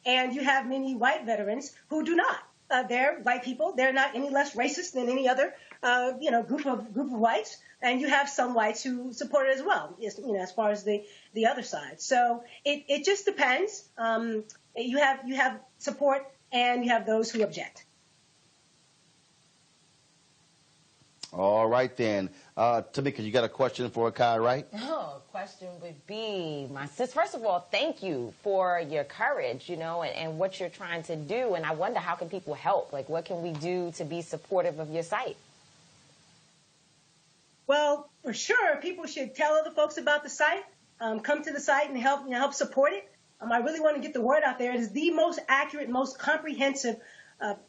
Speaker 14: And you have many white veterans who do not. They're white people. They're not any less racist than any other, group of whites. And you have some whites who support it as well, as far as the other side. So it just depends. You have support, and you have those who object.
Speaker 1: All right, then. Tamika, you got a question for Kai, right?
Speaker 4: No, question would be, my sis, first of all, thank you for your courage, and what you're trying to do. And I wonder, how can people help? Like, what can we do to be supportive of your site?
Speaker 14: Well, for sure, people should tell other folks about the site. Come to the site and help support it. I really want to get the word out there. It is the most accurate, most comprehensive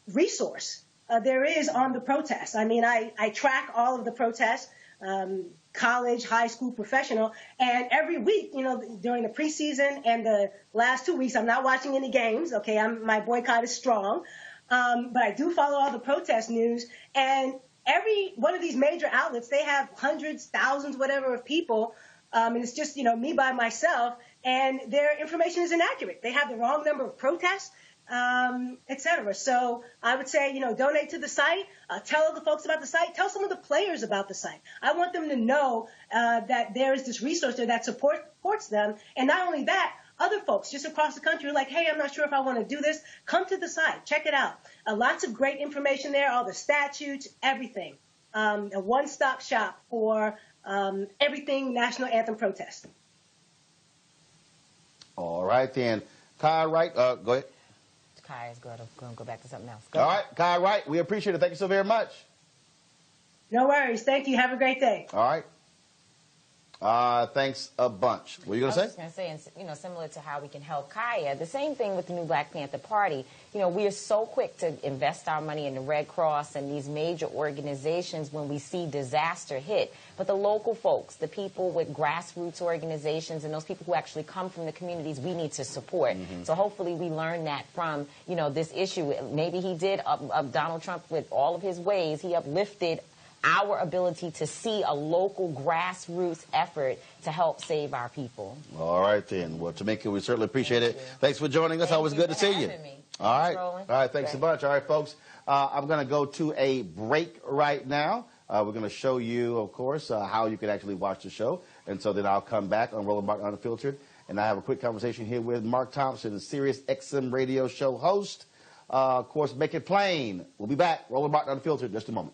Speaker 14: resource there is on the protests. I mean, I track all of the protests, college, high school, professional, and every week, during the preseason and the last 2 weeks, I'm not watching any games. Okay, my boycott is strong, but I do follow all the protest news, and every one of these major outlets, they have hundreds, thousands, whatever of people, and it's just me by myself, and their information is inaccurate. They have the wrong number of protests. Et cetera. So I would say, donate to the site, tell other folks about the site, tell some of the players about the site. I want them to know that there is this resource there that supports them. And not only that, other folks just across the country are like, hey, I'm not sure if I want to do this. Come to the site. Check it out. Lots of great information there, all the statutes, everything. A one-stop shop for everything National Anthem protest.
Speaker 1: All right, then. Kai Wright, go ahead.
Speaker 4: Kai is going to go back to something else.
Speaker 1: All right, Kai Wright, we appreciate it. Thank you so very much.
Speaker 14: No worries. Thank you. Have a great day.
Speaker 1: All right. Thanks a bunch. What were you going to say?
Speaker 4: I was just going to say, similar to how we can help Kaya, the same thing with the new Black Panther Party. We are so quick to invest our money in the Red Cross and these major organizations when we see disaster hit. But the local folks, the people with grassroots organizations and those people who actually come from the communities, we need to support. Mm-hmm. So hopefully we learn that from, this issue. Maybe he did, Donald Trump, with all of his ways, he uplifted our ability to see a local grassroots effort to help save our people.
Speaker 1: All right, then. Well, Tamika, we certainly appreciate it. Thanks for joining us. Always good to see you. All right. Roland. All right, thanks so much. All right, folks, I'm going to go to a break right now. We're going to show you, of course, how you can actually watch the show. And so then I'll come back on Roland Martin Unfiltered. And I have a quick conversation here with Mark Thompson, the Sirius XM radio show host. Of course, Make It Plain. We'll be back. Roland Martin Unfiltered in just a moment.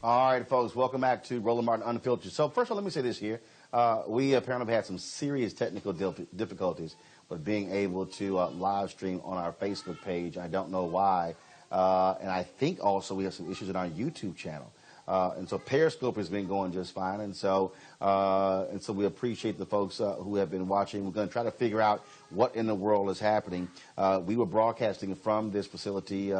Speaker 1: All right, folks, welcome back to Roland Martin Unfiltered. So first of all, let me say this here. We apparently have had some serious technical difficulties with being able to live stream on our Facebook page. I don't know why. And I think also we have some issues in our YouTube channel. And so Periscope has been going just fine. And so we appreciate the folks who have been watching. We're going to try to figure out what in the world is happening. We were broadcasting from this facility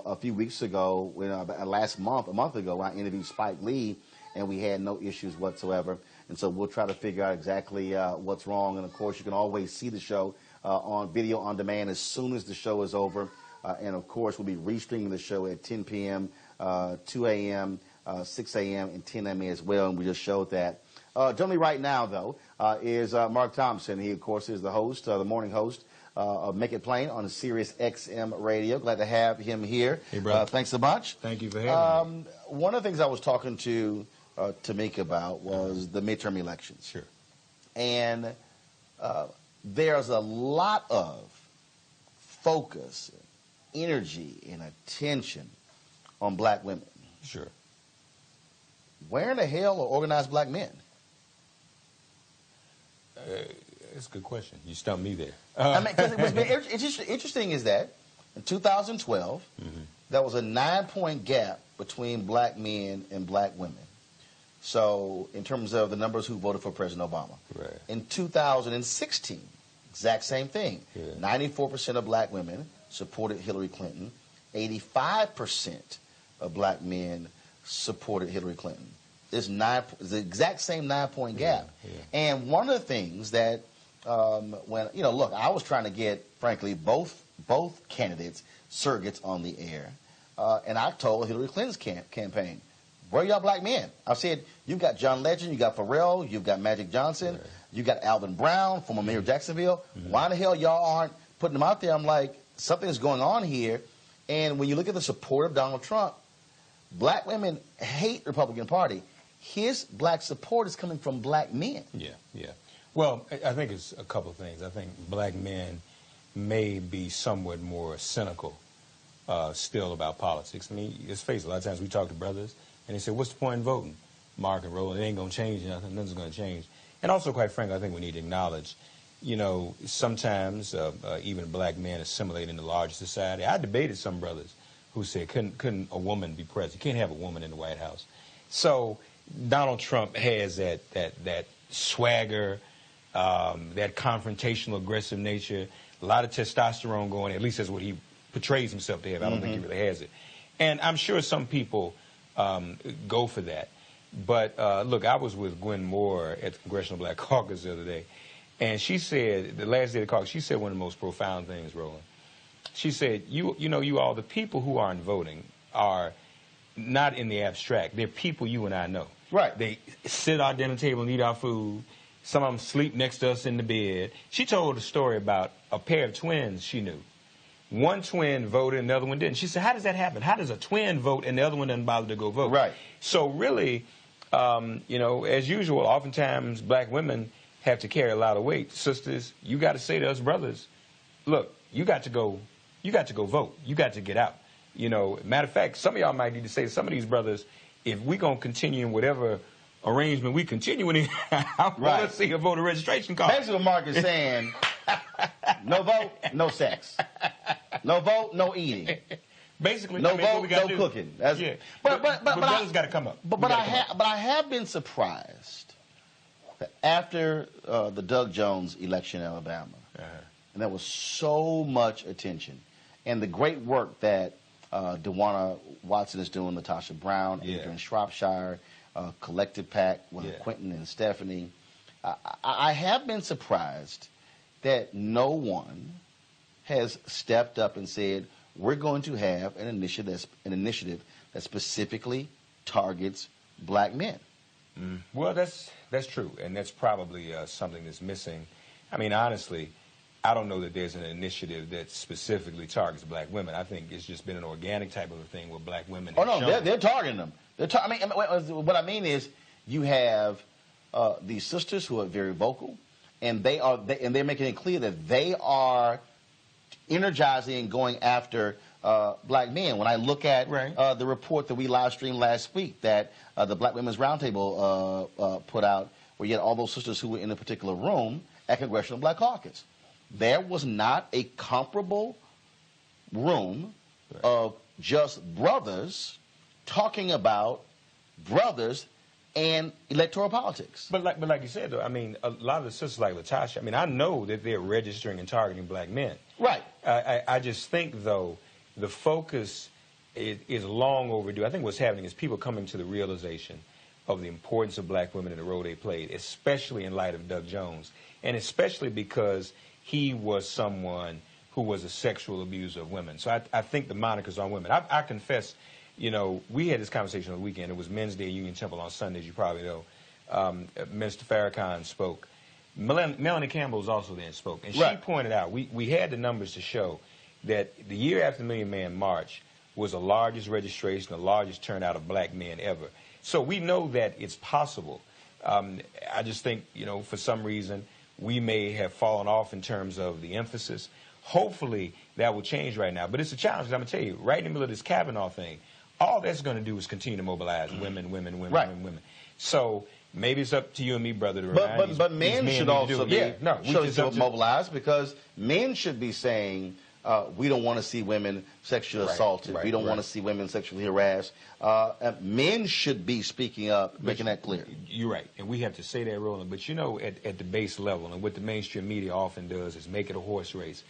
Speaker 1: a few weeks ago, a month ago, I interviewed Spike Lee, and we had no issues whatsoever. And so we'll try to figure out exactly what's wrong. And, of course, you can always see the show on video on demand as soon as the show is over. And, of course, we'll be restreaming the show at 10 p.m., 2 a.m., 6 a.m., and 10 a.m. as well, and we just showed that. Joining me right now, though, is Mark Thompson. He, of course, is the host, the morning host of Make It Plain on Sirius XM Radio. Glad to have him here.
Speaker 15: Hey, brother.
Speaker 1: Thanks so much.
Speaker 15: Thank you for having me.
Speaker 1: One of the things I was talking to Tamika about was the midterm elections.
Speaker 15: Sure.
Speaker 1: And there's a lot of focus, energy, and attention on black women.
Speaker 15: Sure.
Speaker 1: Where in the hell are organized black men?
Speaker 15: That's a good question. You stumped me there.
Speaker 1: I mean, because it's interesting is that in 2012, there was a 9-point gap between black men and black women. So in terms of the numbers who voted for President Obama.
Speaker 15: Right.
Speaker 1: In 2016, exact same thing.
Speaker 15: Yeah.
Speaker 1: 94% of black women supported Hillary Clinton. 85% of black men supported Hillary Clinton. It's the exact same 9-point gap.
Speaker 15: Yeah.
Speaker 1: And one of the things that look, I was trying to get, frankly, both candidates surrogates on the air, and I told Hillary Clinton's campaign, where are y'all black men? I said, you've got John Legend, you got Pharrell, you've got Magic Johnson,
Speaker 15: right.
Speaker 1: you got Alvin Brown, former mayor of Jacksonville. Why in the hell y'all aren't putting them out there? I'm like, something's going on here. And when you look at the support of Donald Trump, black women hate the Republican Party. His black support is coming from black men.
Speaker 15: Yeah. Well, I think it's a couple of things. I think black men may be somewhat more cynical still about politics. I mean, let's face it, a lot of times we talk to brothers, and they say, what's the point in voting? Mark and Roland, it ain't going to change nothing. Nothing's going to change. And also, quite frankly, I think we need to acknowledge, sometimes even black men assimilate in the larger society. I debated some brothers who said, couldn't a woman be president? You can't have a woman in the White House. So Donald Trump has that swagger, that confrontational, aggressive nature, a lot of testosterone going, at least that's what he portrays himself to have. I don't think he really has it. And I'm sure some people go for that. But, look, I was with Gwen Moore at the Congressional Black Caucus the other day, and she said, the last day of the caucus, she said one of the most profound things, Roland. She said, you all, the people who aren't voting are not in the abstract. They're people you and I know.
Speaker 1: Right.
Speaker 15: They sit at our dinner table and eat our food. Some of them sleep next to us in the bed. She told a story about a pair of twins she knew. One twin voted and the other one didn't. She said, how does that happen? How does a twin vote and the other one doesn't bother to go vote?
Speaker 1: Right.
Speaker 15: So really, as usual, oftentimes black women have to carry a lot of weight. Sisters, you got to say to us brothers, look, you got to go vote. You got to get out. Matter of fact, some of y'all might need to say to some of these brothers, if we're going to continue in whatever arrangement we continue in, I want to see a voter registration card.
Speaker 1: Basically what Mark is saying, no vote, no sex. No vote, no eating.
Speaker 15: Basically,
Speaker 1: no
Speaker 15: vote,
Speaker 1: no cooking. That's,
Speaker 15: yeah.
Speaker 1: But
Speaker 15: brothers got to come up.
Speaker 1: But I have been surprised that after the Doug Jones election in Alabama, and there was so much attention, and the great work that DeWanna Watson is doing, Latasha Brown, Adrian Shropshire, Collective Pack, Quentin and Stephanie. I have been surprised that no one has stepped up and said, we're going to have an initiative that specifically targets black men.
Speaker 15: Well, that's true, and that's probably something that's missing. I mean, honestly, I don't know that there's an initiative that specifically targets black women. I think it's just been an organic type of a thing where black women.
Speaker 1: Oh no, they're targeting them. What I mean is, you have these sisters who are very vocal, and they're making it clear that they are energizing and going after black men. When I look at the report that we live streamed last week that the Black Women's Roundtable put out, where you had all those sisters who were in a particular room at Congressional Black Caucus, there was not a comparable room of just brothers talking about brothers and electoral politics.
Speaker 15: But like you said, though, I mean, a lot of the sisters like Latasha, I mean, I know that they're registering and targeting black men.
Speaker 1: Right.
Speaker 15: I just think, though, the focus is long overdue. I think what's happening is people coming to the realization of the importance of black women and the role they played, especially in light of Doug Jones, and especially because he was someone who was a sexual abuser of women. So I think the moniker's on women. I confess, you know, we had this conversation on the weekend. It was Men's Day at Union Temple on Sundays, you probably know. Minister Farrakhan spoke. Melanie Campbell was also there and spoke. And she pointed out, we had the numbers to show that the year after the Million Man March was the largest registration, the largest turnout of black men ever. So we know that it's possible. I just think, you know, for some reason, we may have fallen off in terms of the emphasis. Hopefully, that will change right now. But it's a challenge, 'cause I'm going to tell you, right in the middle of this Kavanaugh thing, all that's going to do is continue to mobilize women. So maybe it's up to you and me, brother, to remind
Speaker 1: but men should also be mobilized, because men should be saying, we don't want to see women sexually assaulted. We don't want to see women sexually harassed. Men should be speaking up, making that clear.
Speaker 15: You're right. And we have to say that, Roland. But, you know, at the base level, and what the mainstream media often does is make it a horse race.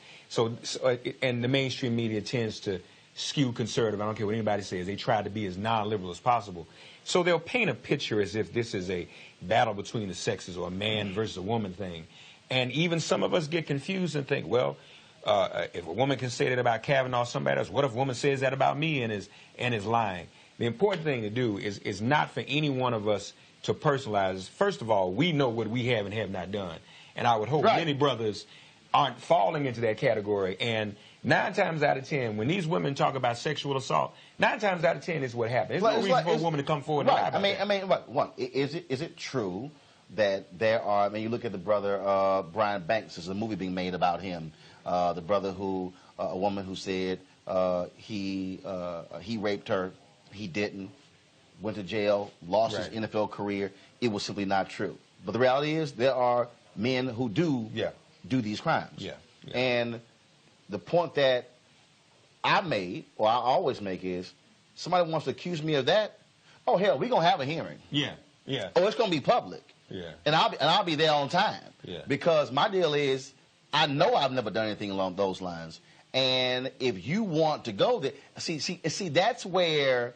Speaker 15: And the mainstream media tends to skew conservative. I don't care what anybody says. They try to be as non-liberal as possible. So they'll paint a picture as if this is a battle between the sexes or a man versus a woman thing. And even some of us get confused and think, well, if a woman can say that about Kavanaugh or somebody else, what if a woman says that about me and is lying? The important thing to do is not for any one of us to personalize. First of all, we know what we have and have not done. And I would hope many brothers aren't falling into that category. And 9 times out of 10, when these women talk about sexual assault, 9 times out of 10 is what happens. There's no reason for a woman to come forward and lie about that.
Speaker 1: Is it true that there are, I mean, you look at the brother Brian Banks, there's a movie being made about him, the brother who, a woman who said he raped her, he didn't, went to jail, lost his NFL career. It was simply not true. But the reality is there are men who do these crimes. And the point that I made, or I always make, is somebody wants to accuse me of that, oh, hell, we're going to have a hearing. Oh, it's going to be public. And I'll be there on time. Because my deal is, I know I've never done anything along those lines. And if you want to go there, see, that's where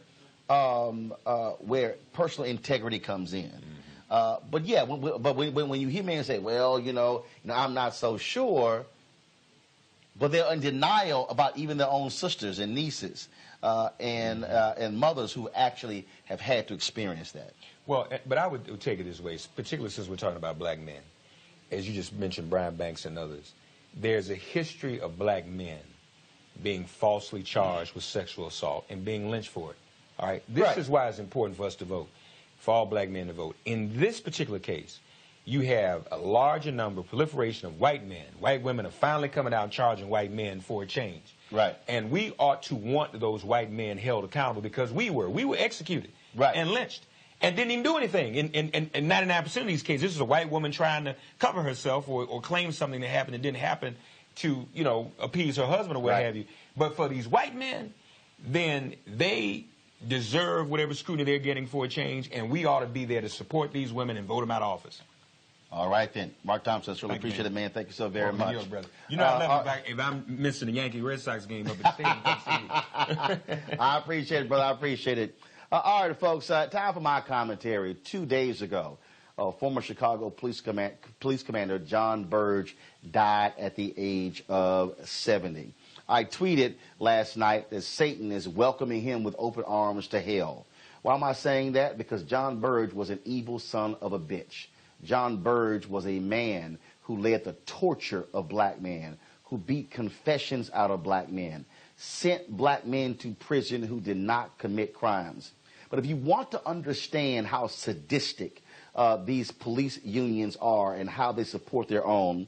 Speaker 1: personal integrity comes in. But yeah, when you hear men say, well, you know, I'm not so sure, but they're in denial about even their own sisters and nieces and mothers who actually have had to experience that.
Speaker 15: Well, but I would take it this way, particularly since we're talking about black men. As you just mentioned, Brian Banks and others, there's a history of black men being falsely charged with sexual assault and being lynched for it. All right? This is why it's important for us to vote, for all black men to vote. In this particular case, you have a larger number, proliferation of white men. White women are finally coming out and charging white men for a change. And we ought to want those white men held accountable, because we were executed and lynched and didn't even do anything. In 99% of these cases, this is a white woman trying to cover herself or claim something that happened that didn't happen to, you know, appease her husband or what have you. But for these white men, then they deserve whatever scrutiny they're getting for a change, and we ought to be there to support these women and vote them out of office.
Speaker 1: All right, then. Mark Thompson, really appreciate it, man. Thank you so very much.
Speaker 15: You, brother. You know, I love if I'm missing the Yankee-Red Sox game up at the stadium.
Speaker 1: I appreciate it, brother. I appreciate it. All right, folks, time for my commentary. 2 days ago, former Chicago Police Commander John Burge died at the age of 70. I tweeted last night that Satan is welcoming him with open arms to hell. Why am I saying that? Because John Burge was an evil son of a bitch. John Burge was a man who led the torture of black men, who beat confessions out of black men, sent black men to prison who did not commit crimes. But if you want to understand how sadistic these police unions are and how they support their own,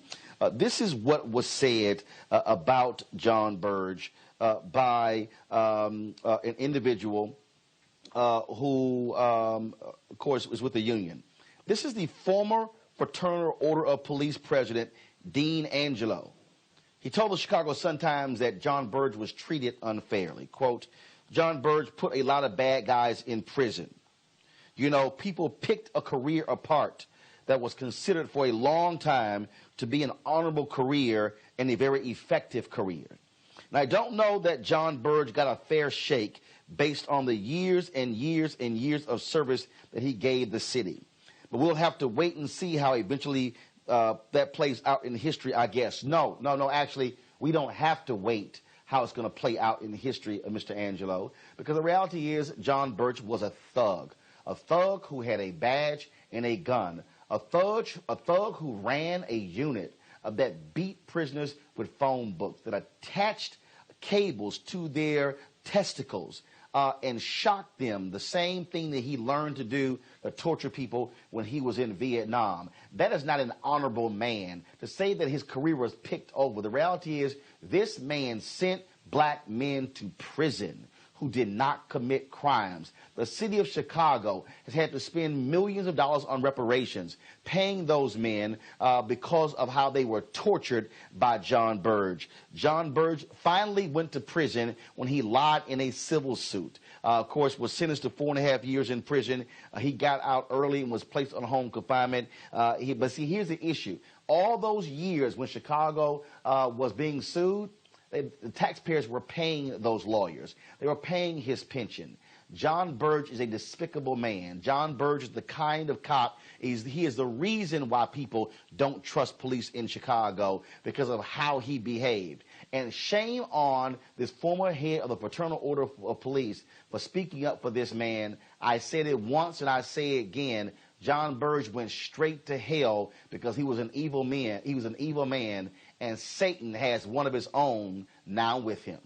Speaker 1: This is what was said about John Burge by an individual who, of course, was with the union. This is the former Fraternal Order of Police President, Dean Angelo. He told the Chicago Sun-Times that John Burge was treated unfairly. Quote, John Burge put a lot of bad guys in prison. You know, people picked a career apart that was considered for a long time to be an honorable career and a very effective career. And I don't know that John Burge got a fair shake based on the years and years and years of service that he gave the city. But we'll have to wait and see how eventually that plays out in history, I guess. No, actually, we don't have to wait how it's going to play out in the history of Mr. Angelo, because the reality is John Burge was a thug who had a badge and a gun, a thug who ran a unit that beat prisoners with phone books, that attached cables to their testicles and shocked them, the same thing that he learned to do to torture people when he was in Vietnam. That is not an honorable man. To say that his career was picked over, the reality is this man sent black men to prison who did not commit crimes. The city of Chicago has had to spend millions of dollars on reparations, paying those men because of how they were tortured by John Burge. John Burge finally went to prison when he lied in a civil suit. Of course, was sentenced to 4.5 years in prison. He got out early and was placed on home confinement. But see, here's the issue. All those years when Chicago was being sued, the taxpayers were paying those lawyers. They were paying his pension. John Burge is a despicable man. John Burge is the kind of cop, he is the reason why people don't trust police in Chicago, because of how he behaved. And shame on this former head of the Fraternal Order of Police for speaking up for this man. I said it once and I say it again. John Burge went straight to hell because he was an evil man. He was an evil man, and Satan has one of his own now with him.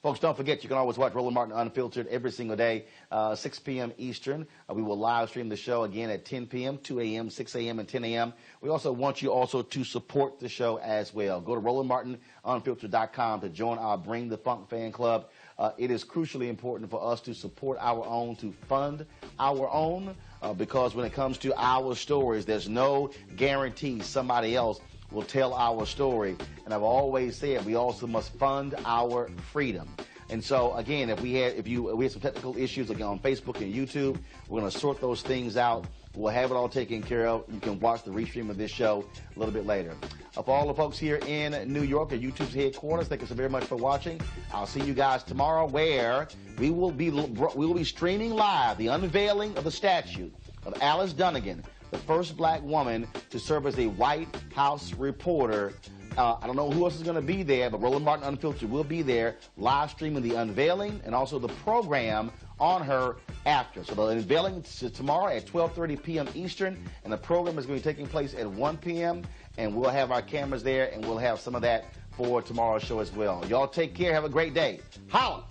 Speaker 1: Folks, don't forget, you can always watch Roland Martin Unfiltered every single day, 6 p.m. Eastern. We will live stream the show again at 10 p.m., 2 a.m., 6 a.m., and 10 a.m. We also want you also to support the show as well. Go to RolandMartinUnfiltered.com to join our Bring the Funk fan club. It is crucially important for us to support our own, to fund our own, because when it comes to our stories, there's no guarantee somebody else will tell our story. And I've always said we also must fund our freedom. And so, again, we had some technical issues again on Facebook and YouTube. We're going to sort those things out. We'll have it all taken care of. You can watch the restream of this show a little bit later. For all the folks here in New York at YouTube's headquarters, thank you so very much for watching. I'll see you guys tomorrow, where we will be streaming live the unveiling of the statue of Alice Dunnigan, the first black woman to serve as a White House reporter. I don't know who else is going to be there, but Roland Martin Unfiltered will be there, live streaming the unveiling and also the program on her after. So the unveiling is tomorrow at 12:30 p.m. Eastern, and the program is going to be taking place at 1 p.m., and we'll have our cameras there, and we'll have some of that for tomorrow's show as well. Y'all take care. Have a great day. Holla!